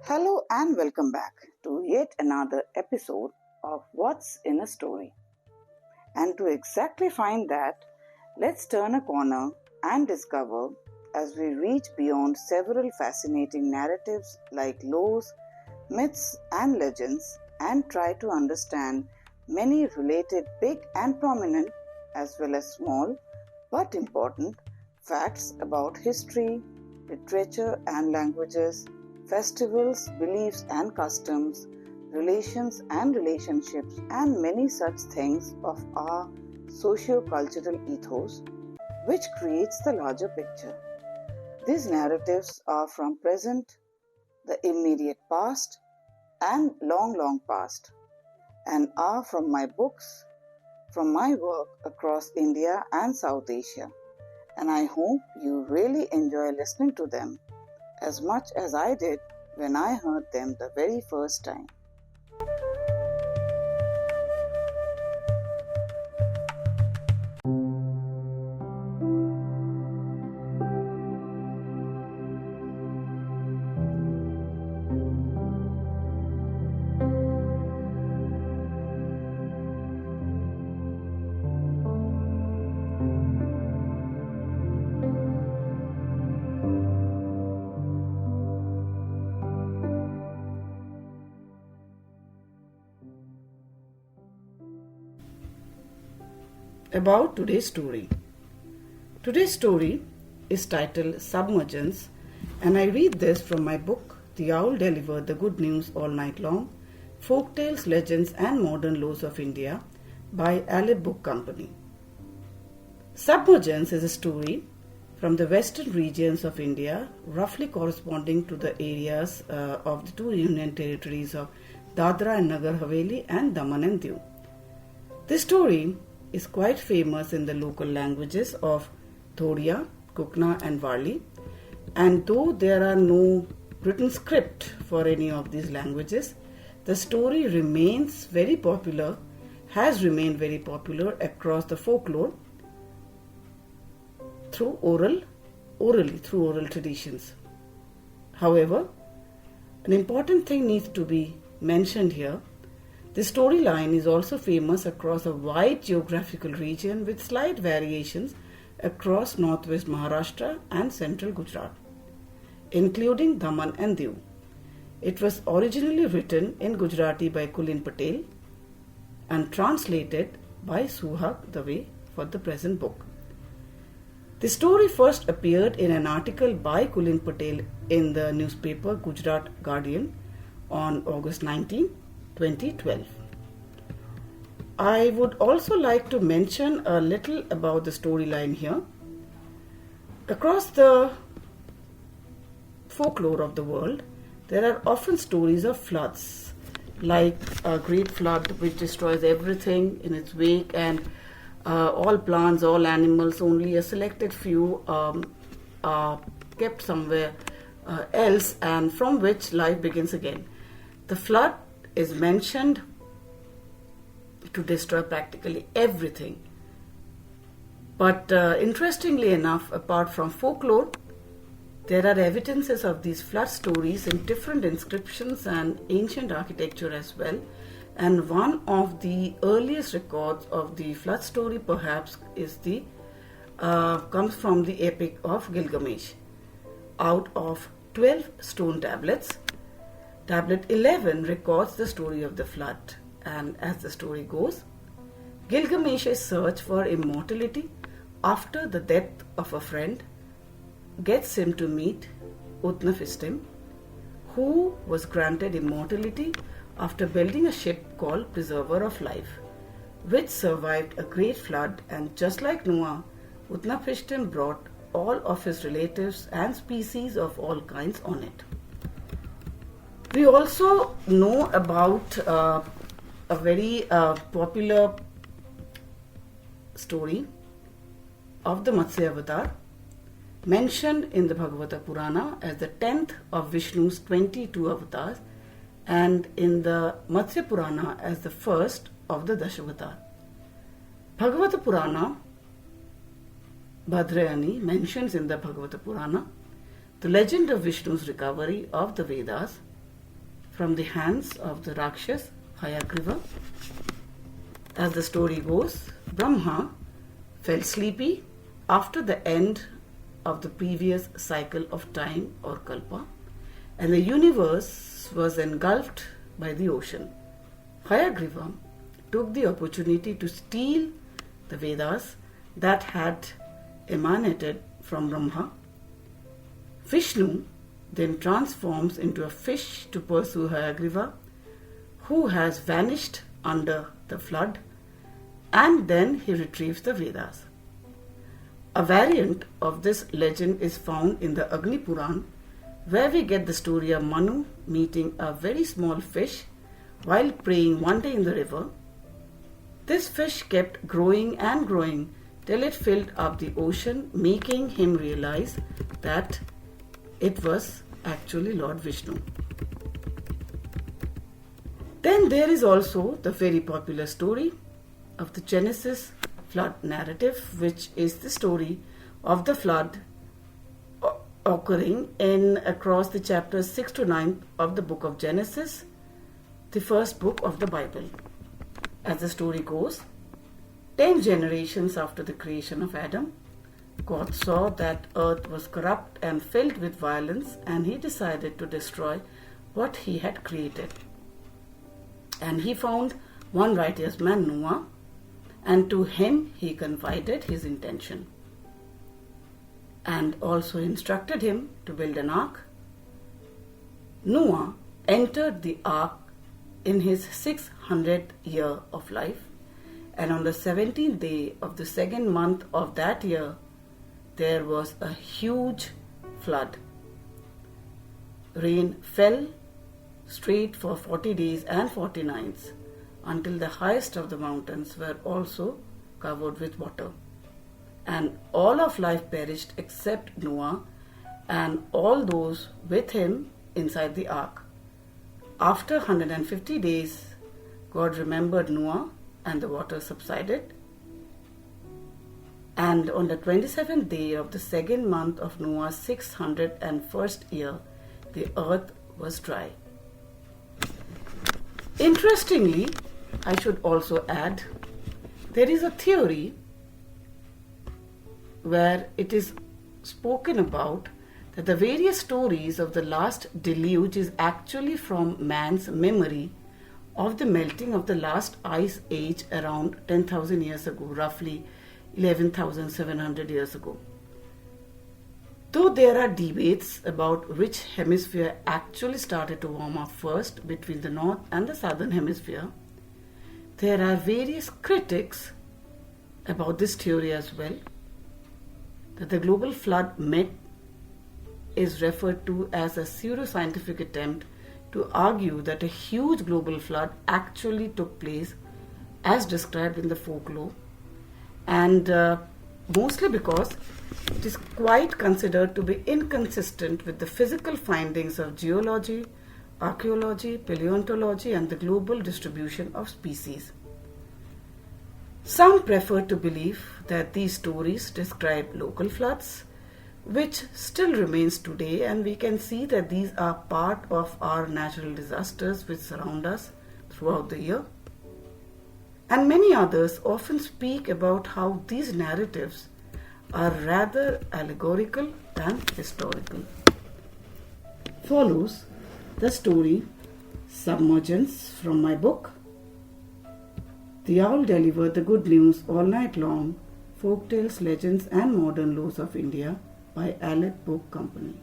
Hello and welcome back to yet another episode of What's in a Story. And to exactly find that, let's turn a corner and discover as we reach beyond several fascinating narratives like laws, myths, and legends and try to understand many related big and prominent as well as small but important facts about history, literature and languages, festivals, beliefs and customs, relations and relationships, and many such things of our socio-cultural ethos, which creates the larger picture. These narratives are from present, the immediate past, and long past, and are from my books, from my work across India and South Asia. And I hope you really enjoy listening to them as much as I did when I heard them the very first time. About today's story. Today's story is titled Submergence, and I read this from my book, The Owl Delivered the Good News All Night Long, Folktales, Legends and Modern Laws of India by Aleph Book Company. Submergence is a story from the western regions of India, roughly corresponding to the areas of the two union territories of Dadra and Nagar Haveli and Daman and Diu. This story is quite famous in the local languages of Dhodia, Kukna and Varlie, and though there are no written script for any of these languages, the story has remained very popular across the folklore through oral traditions. However, an important thing needs to be mentioned here. The storyline is also famous across a wide geographical region with slight variations across northwest Maharashtra and central Gujarat, including Daman and Diu. It was originally written in Gujarati By Kulin Patel and translated by Suhag Dave for the present book. The story first appeared in an article by Kulin Patel in the newspaper Gujarat Guardian on August 19, 2012. I would also like to mention a little about the storyline here. Across the folklore of the world, there are often stories of floods, like a great flood which destroys everything in its wake and all plants, all animals, only a selected few are kept somewhere else, and from which life begins again. The flood is mentioned to destroy practically everything. But interestingly enough, apart from folklore, there are evidences of these flood stories in different inscriptions and ancient architecture as well. And one of the earliest records of the flood story perhaps is comes from the epic of Gilgamesh. Out of 12 stone tablets, Tablet 11 records the story of the flood, and as the story goes, Gilgamesh's search for immortality after the death of a friend gets him to meet Utnapishtim, who was granted immortality after building a ship called Preserver of Life, which survived a great flood, and just like Noah, Utnapishtim brought all of his relatives and species of all kinds on it. We also know about a very popular story of the Matsya Avatar, mentioned in the Bhagavata Purana as the 10th of Vishnu's 22 avatars, and in the Matsya Purana as the first of the Dashavatar. Bhagavata Purana, Bhadrayani mentions in the Bhagavata Purana the legend of Vishnu's recovery of the Vedas from the hands of the Rakshas Hayagriva. As the story goes, Brahma fell sleepy after the end of the previous cycle of time or kalpa, and the universe was engulfed by the ocean. Hayagriva took the opportunity to steal the Vedas that had emanated from Brahma. Vishnu then transforms into a fish to pursue Hayagriva, who has vanished under the flood, and then he retrieves the Vedas. A variant of this legend is found in the Agni Puran, where we get the story of Manu meeting a very small fish while praying one day in the river. This fish kept growing and growing till it filled up the ocean, making him realize that it was actually Lord Vishnu. Then there is also the very popular story of the Genesis flood narrative, which is the story of the flood occurring in across the chapters 6 to 9 of the book of Genesis, the first book of the Bible. As the story goes, 10 generations after the creation of Adam, God saw that earth was corrupt and filled with violence, and he decided to destroy what he had created. And he found one righteous man, Noah, and to him he confided his intention, and also instructed him to build an ark. Noah entered the ark in his 600th year of life, and on the 17th day of the second month of that year, there was a huge flood. Rain fell straight for 40 days and 40 nights, until the highest of the mountains were also covered with water. And all of life perished except Noah and all those with him inside the ark. After 150 days, God remembered Noah, and the water subsided. And on the 27th day of the second month of Noah's 601st year, the earth was dry. Interestingly, I should also add, there is a theory where it is spoken about that the various stories of the last deluge is actually from man's memory of the melting of the last ice age around 10,000 years ago, roughly 11,700 years ago. Though there are debates about which hemisphere actually started to warm up first between the north and the southern hemisphere, there are various critics about this theory as well, that the global flood myth is referred to as a pseudoscientific attempt to argue that a huge global flood actually took place as described in the folklore, and mostly because it is quite considered to be inconsistent with the physical findings of geology, archaeology, paleontology, and the global distribution of species. Some prefer to believe that these stories describe local floods, which still remains today, and we can see that these are part of our natural disasters which surround us throughout the year. And many others often speak about how these narratives are rather allegorical than historical. Follows the story Submergence from my book, The Owl Delivered the Good News All Night Long, Folktales, Legends and Modern Laws of India by Aleph Book Company.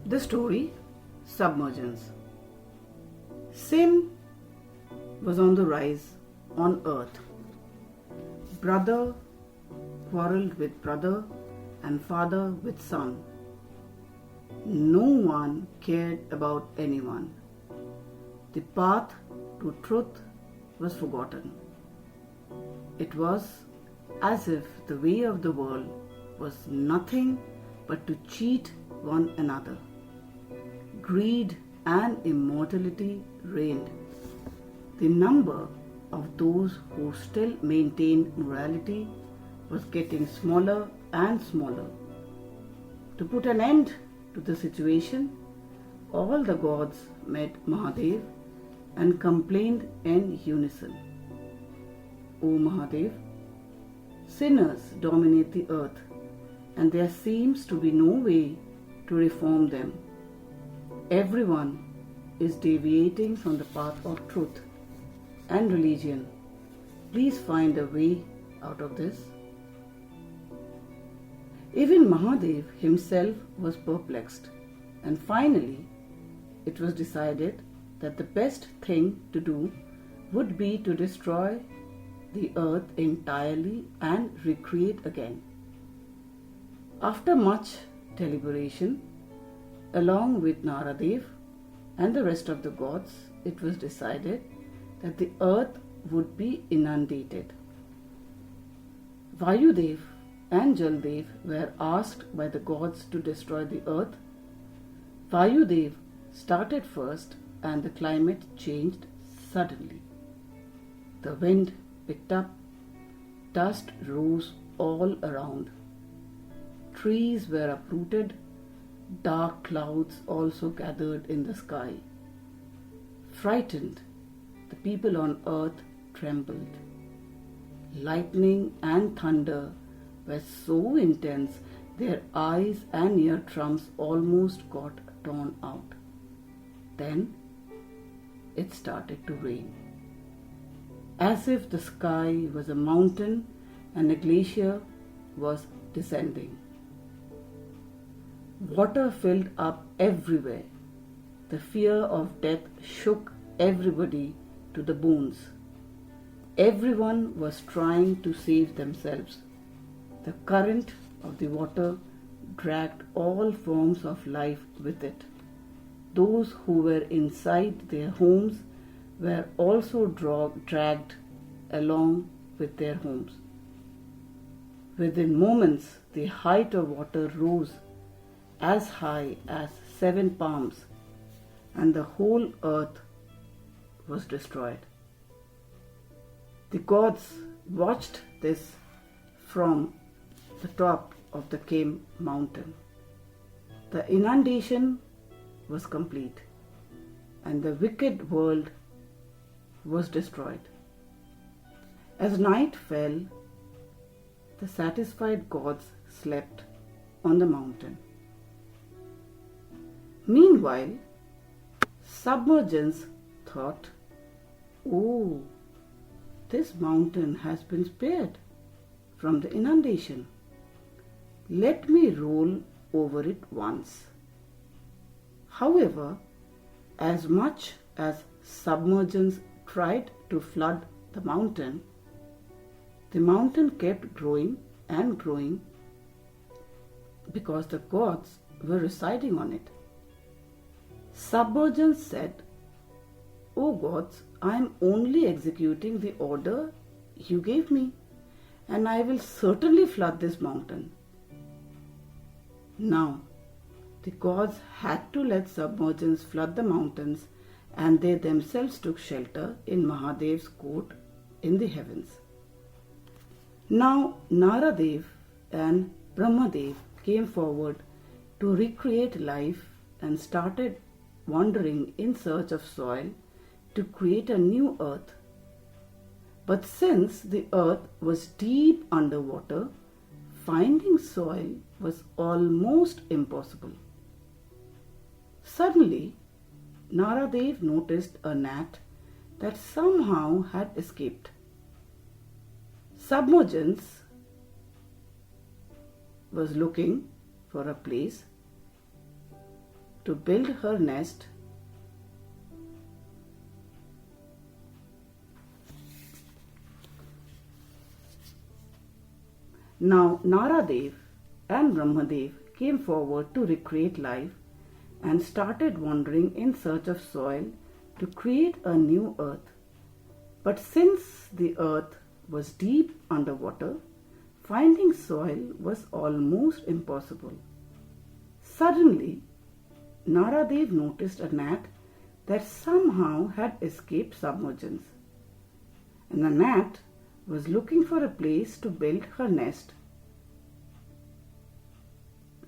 The story Submergence. Sin was on the rise on earth. Brother quarreled with brother and father with son. No one cared about anyone. The path to truth was forgotten. It was as if the way of the world was nothing but to cheat one another. Greed and immortality reigned. The number of those who still maintained morality was getting smaller and smaller. To put an end to the situation, all the gods met Mahadev and complained in unison. O Mahadev, sinners dominate the earth, and there seems to be no way to reform them. Everyone is deviating from the path of truth and religion. Please find a way out of this. Even Mahadev himself was perplexed, and finally it was decided that the best thing to do would be to destroy the earth entirely and recreate again. After much deliberation, along with Naradev and the rest of the gods, it was decided that the earth would be inundated. Vayudev and Jaldev were asked by the gods to destroy the earth. Vayudev started first, and the climate changed suddenly. The wind picked up, dust rose all around. Trees were uprooted, dark clouds also gathered in the sky. Frightened, the people on earth trembled. Lightning and thunder were so intense their eyes and eardrums almost got torn out. Then it started to rain. As if the sky was a mountain and a glacier was descending. Water filled up everywhere. The fear of death shook everybody to the bones. Everyone was trying to save themselves. The current of the water dragged all forms of life with it. Those who were inside their homes were also dragged along with their homes. Within moments, the height of water rose as high as 7 palms, and the whole earth was destroyed. The gods watched this from the top of the Kim mountain. The inundation was complete, and the wicked world was destroyed. As night fell, the satisfied gods slept on the mountain. Meanwhile, Submergence thought, "Oh, this mountain has been spared from the inundation. Let me roll over it once." However, as much as Submergence tried to flood the mountain kept growing and growing because the gods were residing on it. Submergence said, "O gods, I am only executing the order you gave me, and I will certainly flood this mountain." Now, the gods had to let Submergence flood the mountains, and they themselves took shelter in Mahadev's court in the heavens. Now, Naradev and Brahmadev came forward to recreate life and started wandering in search of soil to create a new earth. But since the earth was deep underwater, finding soil was almost impossible. Suddenly, Naradev noticed a gnat that somehow had escaped. Submergence was looking for a place to build her nest. Now Naradev and Brahmadev came forward to recreate life and started wandering in search of soil to create a new earth. But since the earth was deep underwater, finding soil was almost impossible. Suddenly, Nagar Haveli noticed a gnat that somehow had escaped submergence. And the gnat was looking for a place to build her nest.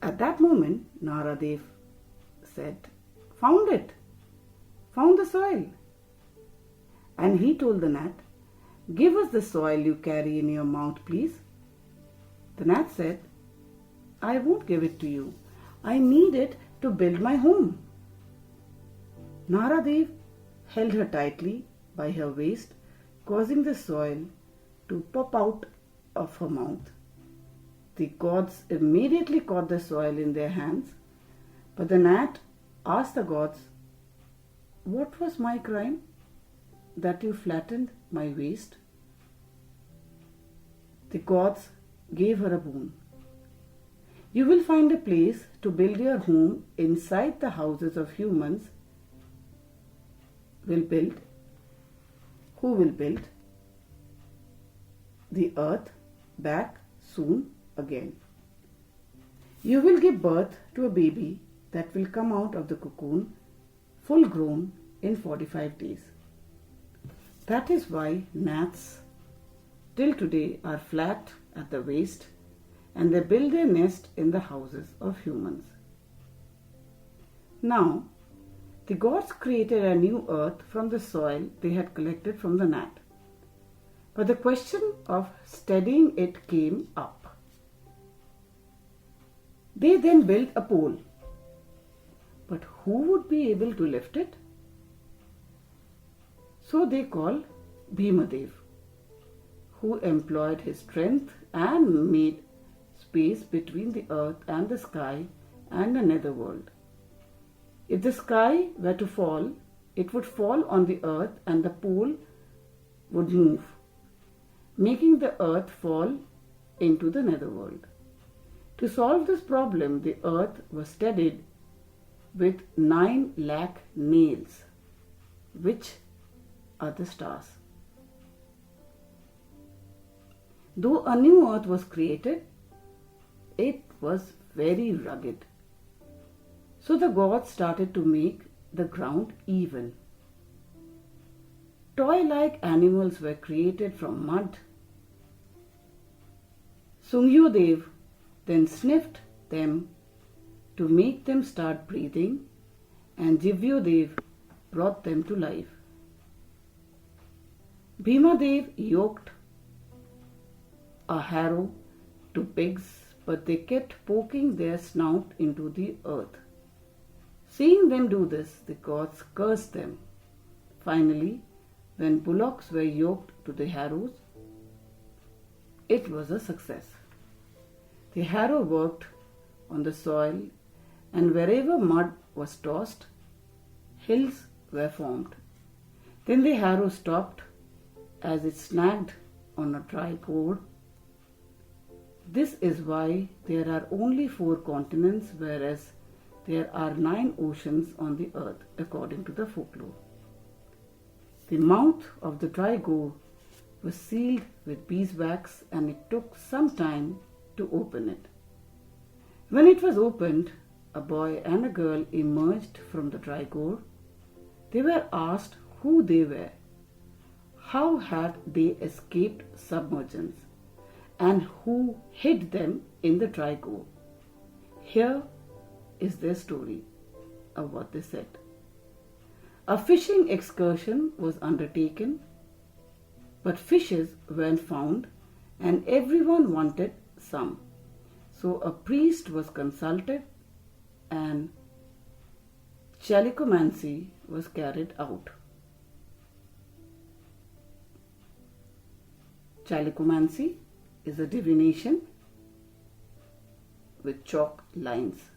At that moment, Nagar Haveli said, "Found it! Found the soil!" And he told the gnat, "Give us the soil you carry in your mouth, please." The gnat said, "I won't give it to you. I need it to build my home." Nagar Haveli held her tightly by her waist, causing the soil to pop out of her mouth. The gods immediately caught the soil in their hands, but the gnat asked the gods, "What was my crime that you flattened my waist?" The gods gave her a boon. "You will find a place to build your home inside the houses of humans who will build the earth back soon again. You will give birth to a baby that will come out of the cocoon full grown in 45 days. That is why gnats till today are flat at the waist and they build their nest in the houses of humans. Now, the gods created a new earth from the soil they had collected from the gnat. But the question of steadying it came up. They then built a pole. But who would be able to lift it? So they called Bhimadev, who employed his strength and made space between the earth and the sky and the netherworld. If the sky were to fall, it would fall on the earth and the pole would move, making the earth fall into the netherworld. To solve this problem, the earth was steadied with 9 lakh nails, which are the stars. Though a new earth was created, it was very rugged. So the gods started to make the ground even. Toy-like animals were created from mud. Suhag Dave then sniffed them to make them start breathing, and Dev brought them to life. Bhimadev yoked a harrow to pigs, but they kept poking their snout into the earth. Seeing them do this, the gods cursed them. Finally, when bullocks were yoked to the harrows, it was a success. The harrow worked on the soil, and wherever mud was tossed, hills were formed. Then the harrow stopped as it snagged on a dry core. This is why there are only 4 continents, whereas there are 9 oceans on the earth, according to the folklore. The mouth of the dry gore was sealed with beeswax, and it took some time to open it. When it was opened, a boy and a girl emerged from the dry gore. They were asked who they were, how had they escaped submergence, and who hid them in the dry gore. Here is their story of what they said. A fishing excursion was undertaken, but fishes weren't found and everyone wanted some. So a priest was consulted and chalicomancy was carried out. Chalicomancy is a divination with chalk lines.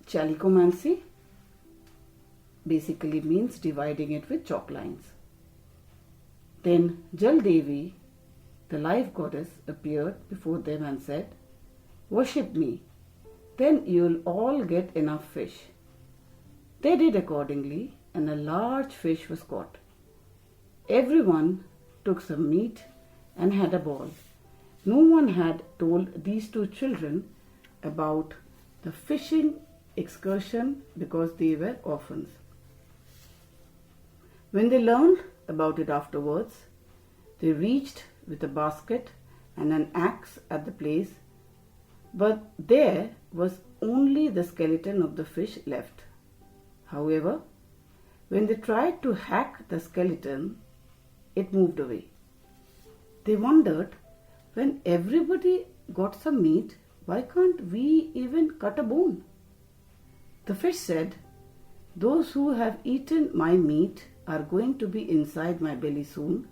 Chalicomancy basically means dividing it with chalk lines. Then Jal Devi, the life goddess, appeared before them and said, Worship me, then you'll all get enough fish. They did accordingly, and a large fish was caught. Everyone took some meat and had a ball. No one had told these two children about the fishing excursion because they were orphans. When they learned about it afterwards, they reached with a basket and an axe at the place, but there was only the skeleton of the fish left. However, when they tried to hack the skeleton, it moved away. They wondered, when everybody got some meat, why can't we even cut a bone? The fish said, those who have eaten my meat are going to be inside my belly soon,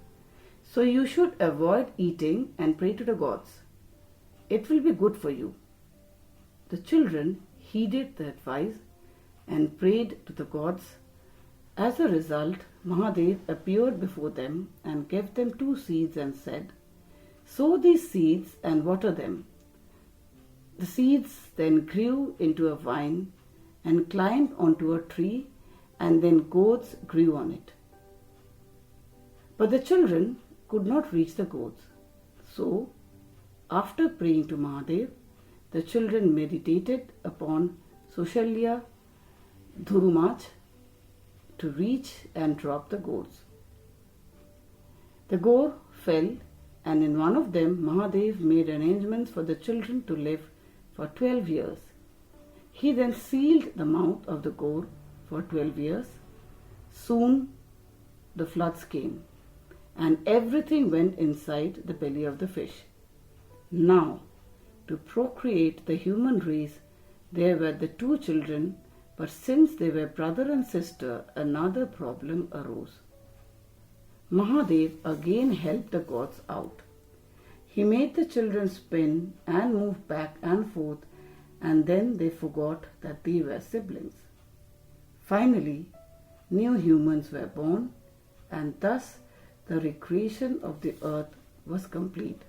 so you should avoid eating and pray to the gods. It will be good for you. The children heeded the advice and prayed to the gods. As a result, Mahadev appeared before them and gave them 2 seeds and said, sow these seeds and water them. The seeds then grew into a vine and climbed onto a tree, and then goats grew on it. But the children could not reach the goats. So, after praying to Mahadev, the children meditated upon Sushalya Dhurumach to reach and drop the goats. The gore fell, and in one of them Mahadev made arrangements for the children to live for 12 years. He then sealed the mouth of the gore for 12 years. Soon the floods came, and everything went inside the belly of the fish. Now, to procreate the human race, there were the 2 children, but since they were brother and sister, another problem arose. Mahadev again helped the gods out. He made the children spin and move back and forth, and then they forgot that they were siblings. Finally, new humans were born, and thus the recreation of the earth was complete.